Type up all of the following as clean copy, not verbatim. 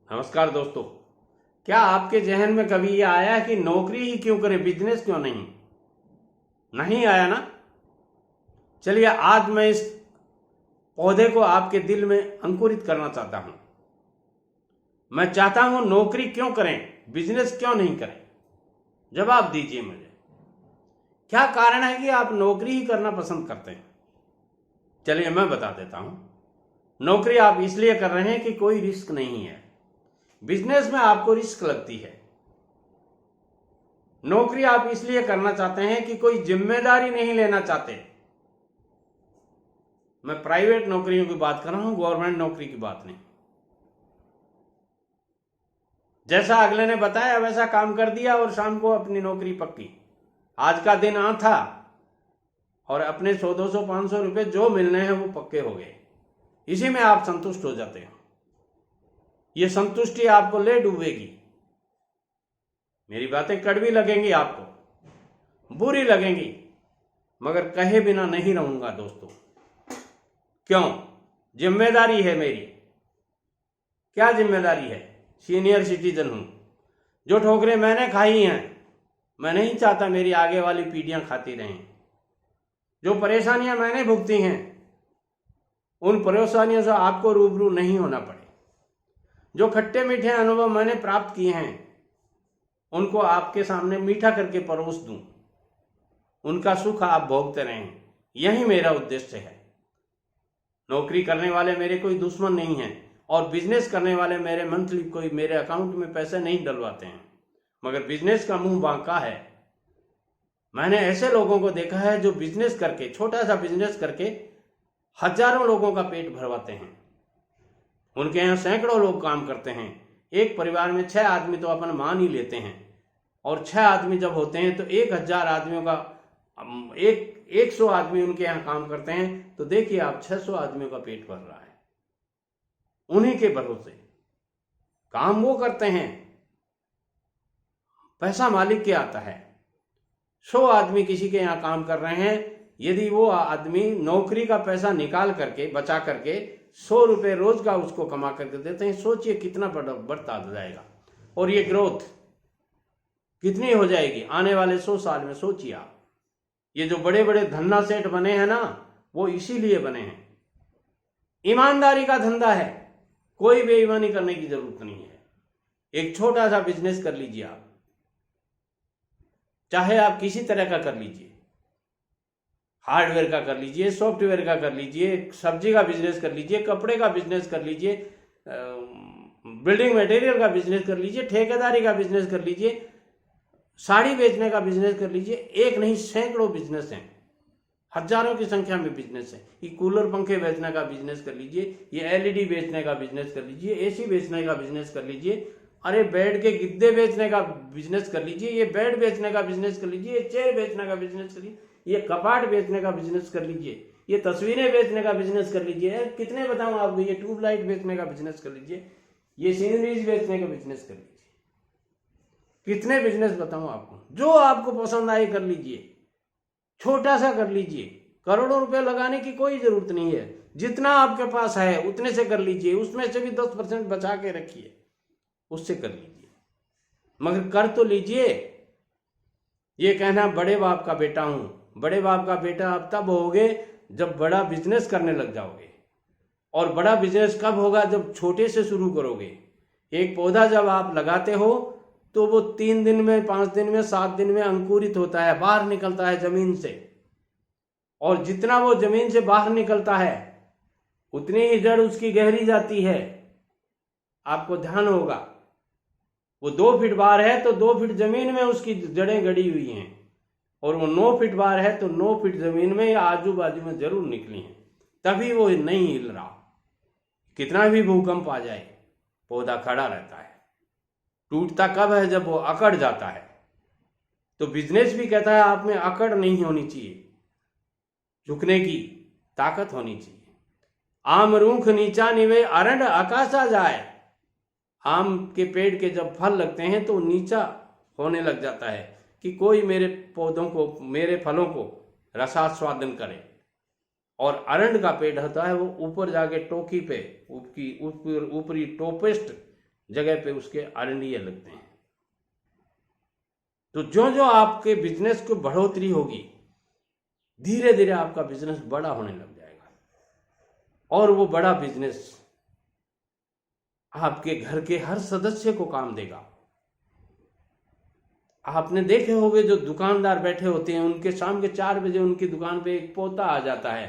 नमस्कार दोस्तों। क्या आपके जहन में कभी ये आया है कि नौकरी ही क्यों करें, बिजनेस क्यों नहीं? नहीं आया ना? चलिए, आज मैं इस पौधे को आपके दिल में अंकुरित करना चाहता हूं। मैं चाहता हूं नौकरी क्यों करें, बिजनेस क्यों नहीं करें? जवाब दीजिए मुझे। क्या कारण है कि आप नौकरी ही करना पसंद करते हैं? चलिए मैं बता देता हूं। नौकरी आप इसलिए कर रहे हैं कि कोई रिस्क नहीं है। बिजनेस में आपको रिस्क लगती है। नौकरी आप इसलिए करना चाहते हैं कि कोई जिम्मेदारी नहीं लेना चाहते। मैं प्राइवेट नौकरियों की बात कर रहा हूं, गवर्नमेंट नौकरी की बात नहीं। जैसा अगले ने बताया वैसा काम कर दिया और शाम को अपनी नौकरी पक्की। आज का दिन था और अपने 100, 200, 500 रुपए जो मिलने हैं वो पक्के हो गए। इसी में आप संतुष्ट हो जाते हो। ये संतुष्टि आपको ले डूबेगी। मेरी बातें कड़वी लगेंगी, आपको बुरी लगेंगी, मगर कहे बिना नहीं रहूंगा दोस्तों। क्यों? जिम्मेदारी है मेरी। क्या जिम्मेदारी है? सीनियर सिटीजन हूं। जो ठोकरें मैंने खाई हैं, मैं नहीं चाहता मेरी आगे वाली पीढ़ियां खाती रहें। जो परेशानियां मैंने भुगती हैं, उन परेशानियों से आपको रूबरू नहीं होना पड़े। जो खट्टे मीठे अनुभव मैंने प्राप्त किए हैं, उनको आपके सामने मीठा करके परोस दूं। उनका सुख आप भोगते रहें। यही मेरा उद्देश्य है। नौकरी करने वाले मेरे कोई दुश्मन नहीं हैं और बिजनेस करने वाले मेरे मंथली कोई मेरे अकाउंट में पैसे नहीं डलवाते हैं, मगर बिजनेस का मुंह बांका है। मैंने ऐसे लोगों को देखा है जो बिजनेस करके, छोटा सा बिजनेस करके हजारों लोगों का पेट भरवाते हैं। उनके यहाँ सैकड़ों लोग काम करते हैं। एक परिवार में 6 आदमी तो अपन मान ही लेते हैं, और 6 आदमी जब होते हैं तो 1000 आदमियों का 100 आदमी उनके यहाँ काम करते हैं। तो देखिए आप, 600 आदमियों का पेट भर रहा है। उन्हीं के भरोसे काम वो करते हैं, पैसा मालिक के आता है। 100 आदमी किसी के यहाँ काम कर रहे हैं। यदि वो आदमी नौकरी का पैसा निकाल करके, बचा करके 100 रुपए रोज का उसको कमा करके देते हैं, सोचिए कितना बढ़ता जाएगा। और ये ग्रोथ कितनी हो जाएगी आने वाले 100 साल में, सोचिए आप। ये जो बड़े बड़े धन्ना सेठ बने हैं ना, वो इसीलिए बने हैं। ईमानदारी का धंधा है, कोई बेईमानी करने की जरूरत नहीं है। एक छोटा सा बिजनेस कर लीजिए आप, चाहे आप किसी तरह का कर लीजिए, हार्डवेयर का कर लीजिए, सॉफ्टवेयर का कर लीजिए, सब्जी का बिजनेस कर लीजिए, कपड़े का बिजनेस कर लीजिए, बिल्डिंग मटेरियल का बिजनेस कर लीजिए, ठेकेदारी का बिजनेस कर लीजिए, साड़ी बेचने का बिजनेस कर लीजिए। एक नहीं, सैकड़ों बिजनेस हैं, हजारों की संख्या में बिजनेस है। ये कूलर पंखे बेचने का बिजनेस कर लीजिए, ये एलईडी बेचने का बिजनेस कर लीजिए, एसी बेचने का बिजनेस कर लीजिए, अरे बेड के गिद्दे बेचने का बिजनेस कर लीजिए, ये बेड बेचने का बिजनेस कर लीजिए, ये चेयर बेचने का बिजनेस कर लीजिए, ये कपाट बेचने का बिजनेस कर लीजिए, ये तस्वीरें बेचने का बिजनेस कर लीजिए। कितने बताऊं आपको, ये ट्यूबलाइट बेचने का बिजनेस कर लीजिए, ये सीनरीज बेचने का बिजनेस कर लीजिए। कितने बिजनेस बताऊं आपको? जो आपको पसंद आए कर लीजिए, छोटा सा कर लीजिए। करोड़ों रुपए लगाने की कोई जरूरत नहीं है। जितना आपके पास है उतने से कर लीजिए, उसमें से भी 10% बचा के रखिए, उससे कर लीजिए, मगर कर तो लीजिए। ये कहना बड़े बाप का बेटा हूं, बड़े बाप का बेटा आप तब होगे जब बड़ा बिजनेस करने लग जाओगे। और बड़ा बिजनेस कब होगा? जब छोटे से शुरू करोगे। एक पौधा जब आप लगाते हो तो वो 3 दिन में, 5 दिन में, 7 दिन में अंकुरित होता है, बाहर निकलता है जमीन से। और जितना वो जमीन से बाहर निकलता है उतनी ही जड़ उसकी गहरी जाती है। आपको ध्यान होगा, वो 2 फीट बाहर है तो 2 फीट जमीन में उसकी जड़ें गड़ी हुई हैं, और वो 9 फीट बाहर है तो 9 फीट जमीन में या आजू बाजू में जरूर निकली हैं। तभी वो नहीं हिल रहा। कितना भी भूकंप आ जाए, पौधा खड़ा रहता है। टूटता कब है? जब वो अकड़ जाता है। तो बिजनेस भी कहता है आप में अकड़ नहीं होनी चाहिए, झुकने की ताकत होनी चाहिए। आम रूख नीचा निवे, अरंड आकाशा जाए। आम के पेड़ के जब फल लगते हैं तो नीचा होने लग जाता है कि कोई मेरे पौधों को, मेरे फलों को रसास्वादन करे। और अरंड का पेड़ होता है, वो ऊपर जाके टोकी पे, ऊपरी टोपेस्ट जगह पे उसके R&D लगते हैं। तो जो जो आपके बिजनेस को बढ़ोतरी होगी, धीरे धीरे आपका बिजनेस बड़ा होने लग जाएगा, और वो बड़ा बिजनेस आपके घर के हर सदस्य को काम देगा। आपने देखे होंगे जो दुकानदार बैठे होते हैं, उनके शाम के 4 बजे उनकी दुकान पे एक पोता आ जाता है,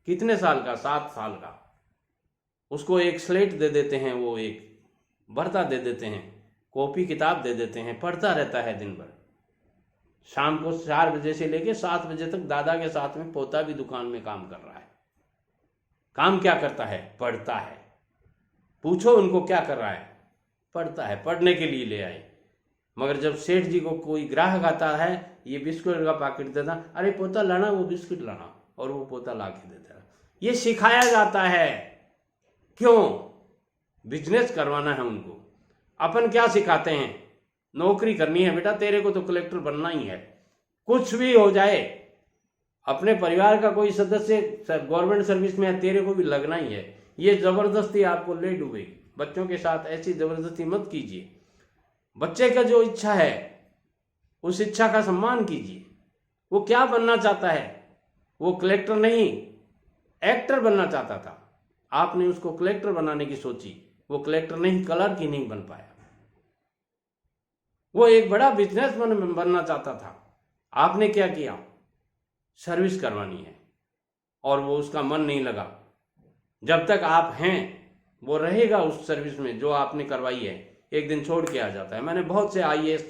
कितने साल का, 7 साल का। उसको एक स्लेट दे देते हैं, वो एक बर्ता दे देते हैं, कॉपी किताब दे देते हैं, पढ़ता रहता है दिन भर। शाम को 4 बजे से लेके 7 बजे तक दादा के साथ में पोता भी दुकान में काम कर रहा है। काम क्या करता है? पढ़ता है। पूछो उनको क्या कर रहा है? पढ़ता है, पढ़ने के लिए ले आए। मगर जब सेठ जी को कोई ग्राहक आता है, ये बिस्कुट का पैकेट देता, अरे पोता लाना, वो बिस्कुट लाना, और वो पोता ला के देता है। ये सिखाया जाता है। क्यों? बिजनेस करवाना है उनको। अपन क्या सिखाते हैं? नौकरी करनी है बेटा, तेरे को तो कलेक्टर बनना ही है, कुछ भी हो जाए। अपने परिवार का कोई सदस्य गवर्नमेंट सर्विस में है, तेरे को भी लगना ही है। ये जबरदस्ती आपको ले डूबेगी। बच्चों के साथ ऐसी जबरदस्ती मत कीजिए। बच्चे का जो इच्छा है, उस इच्छा का सम्मान कीजिए। वो क्या बनना चाहता है? वो कलेक्टर नहीं, एक्टर बनना चाहता था। आपने उसको कलेक्टर बनाने की सोची, वो कलेक्टर नहीं, कलर की नहीं बन पाया। वो एक बड़ा बिजनेसमैन बनना चाहता था। आपने क्या किया? सर्विस करवानी है, और वो उसका मन नहीं लगा। जब तक आप हैं, वो रहेगा उस सर्विस में जो आपने करवाई है। एक दिन छोड़ के आ जाता है। मैंने बहुत से IAS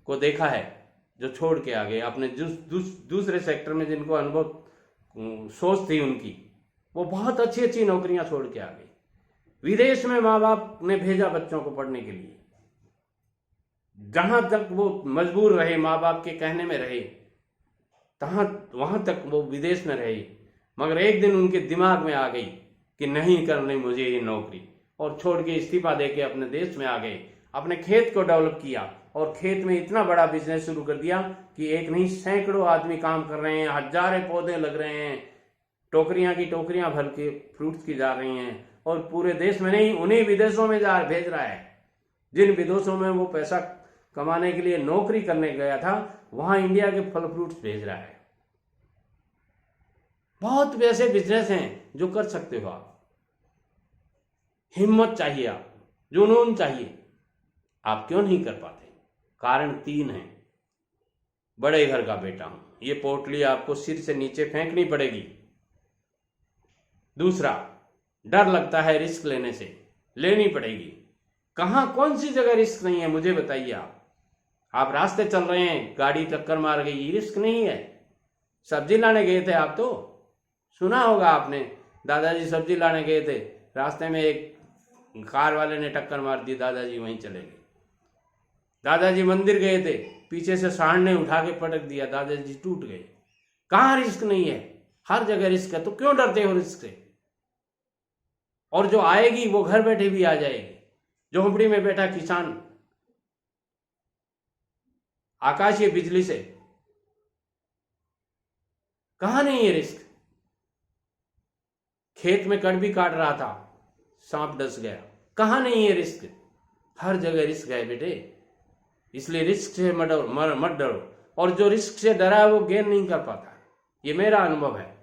को देखा है जो छोड़ के आ गए अपने दूसरे सेक्टर में, जिनको अनुभव सोच थी उनकी, वो बहुत अच्छी अच्छी नौकरियां छोड़ के आ गई। विदेश में माँ बाप ने भेजा बच्चों को पढ़ने के लिए, जहां तक वो मजबूर रहे, माँ बाप के कहने में रहे, वहां तक वो विदेश में रहे। मगर एक दिन उनके दिमाग में आ गई कि नहीं करनी मुझे ये नौकरी, और छोड़ के इस्तीफा देके अपने देश में आ गए। अपने खेत को डेवलप किया, और खेत में इतना बड़ा बिजनेस शुरू कर दिया कि एक नहीं, सैकड़ों आदमी काम कर रहे हैं, हजारों पौधे लग रहे हैं, टोकरियां की टोकरियां भर के फ्रूट्स की जा रही हैं, और पूरे देश में नहीं, उन्हीं विदेशों में भेज रहा है। जिन विदेशों में वो पैसा कमाने के लिए नौकरी करने गया था, वहां इंडिया के फल फ्रूट्स भेज रहा है। बहुत वैसे बिजनेस हैं जो कर सकते हो आप। हिम्मत चाहिए, आप जुनून चाहिए। आप क्यों नहीं कर पाते? कारण 3 है। बड़े घर का बेटा हूं, ये पोटली आपको सिर से नीचे फेंकनी पड़ेगी। दूसरा, डर लगता है रिस्क लेने से, लेनी पड़ेगी। कहां, कौन सी जगह रिस्क नहीं है मुझे बताइए। आप रास्ते चल रहे हैं, गाड़ी टक्कर मार गई, ये रिस्क नहीं है। सब्जी लाने गए थे आप, तो सुना होगा आपने, दादाजी सब्जी लाने गए थे, रास्ते में एक कार वाले ने टक्कर मार दी, दादाजी वहीं चले गए। दादाजी मंदिर गए थे, पीछे से सांड ने उठा के पटक दिया, दादाजी टूट गए। कहां रिस्क नहीं है? हर जगह रिस्क है। तो क्यों डरते हो रिस्क से? और जो आएगी वो घर बैठे भी आ जाएगी। झोपड़ी में बैठा किसान आकाशीय बिजली से, कहां नहीं है रिस्क? खेत में कड़वी काट रहा था, सांप डस गया, कहां नहीं है रिस्क? हर जगह रिस्क है बेटे। इसलिए रिस्क से मत डरो, और जो रिस्क से डरा है वो गेन नहीं कर पाता। ये मेरा अनुभव है।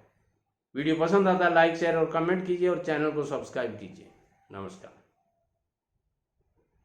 वीडियो पसंद आता है लाइक शेयर और कमेंट कीजिए, और चैनल को सब्सक्राइब कीजिए। नमस्कार।